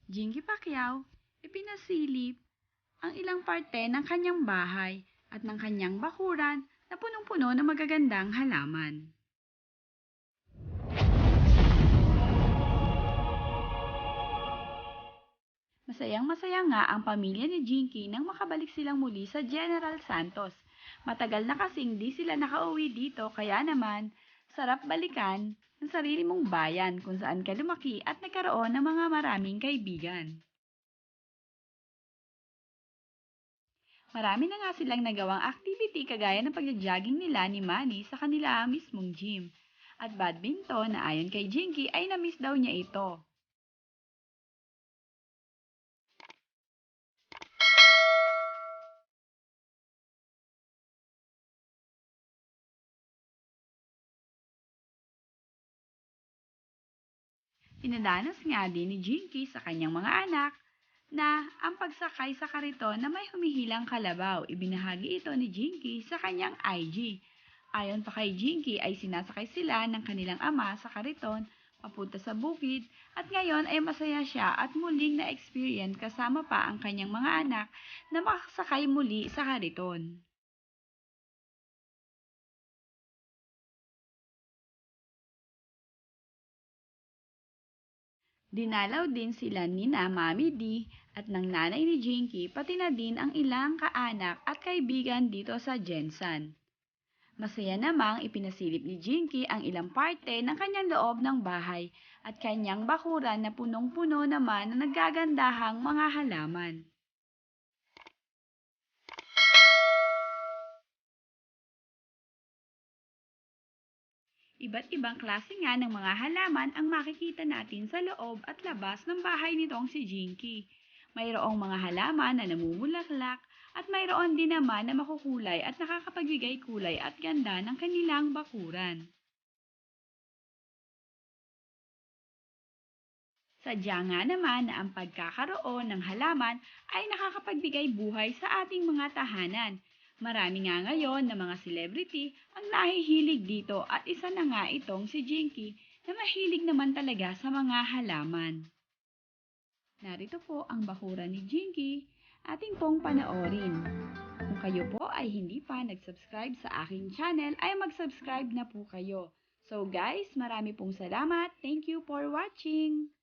Jinky Pacquiao, ipinasilip ang ilang parte ng kanyang bahay at ng kanyang bakuran na punong-puno ng magagandang halaman. Masayang-masaya nga ang pamilya ni Jinky nang makabalik silang muli sa General Santos. Matagal na kasing di sila nakauwi dito kaya naman sarap balikan ng sarili mong bayan kung saan ka lumaki at nagkaroon ng mga maraming kaibigan. Marami na nga silang nagawang activity kagaya ng pagja-jogging nila ni Manny sa kanila mismong gym. At badminton na ayon kay Jinky ay na-miss daw niya ito. Pinadanas nga din ni Jinky sa kanyang mga anak na ang pagsakay sa kariton na may humihilang kalabaw. Ibinahagi ito ni Jinky sa kanyang IG. Ayon pa kay Jinky ay sinasakay sila ng kanilang ama sa kariton papunta sa bukid at ngayon ay masaya siya at muling na-experience kasama pa ang kanyang mga anak na makasakay muli sa kariton. Dinalaw din sila nina Mami D at ng nanay ni Jinky pati na din ang ilang kaanak at kaibigan dito sa Jensan. Masaya namang ipinasilip ni Jinky ang ilang parte ng kanyang loob ng bahay at kanyang bakuran na punong-puno naman ng naggagandahang mga halaman. Iba't ibang klase nga ng mga halaman ang makikita natin sa loob at labas ng bahay nitong si Jinky. Mayroong mga halaman na namumulaklak at mayroon din naman na makukulay at nakakapagbigay kulay at ganda ng kanilang bakuran. Sadya nga naman na ang pagkakaroon ng halaman ay nakakapagbigay buhay sa ating mga tahanan. Marami nga ngayon na mga celebrity ang nahihilig dito at isa na nga itong si Jinky na mahilig naman talaga sa mga halaman. Narito po ang bakuran ni Jinky, ating pong panoorin. Kung kayo po ay hindi pa nag-subscribe sa aking channel ay mag-subscribe na po kayo. So guys, marami pong salamat. Thank you for watching!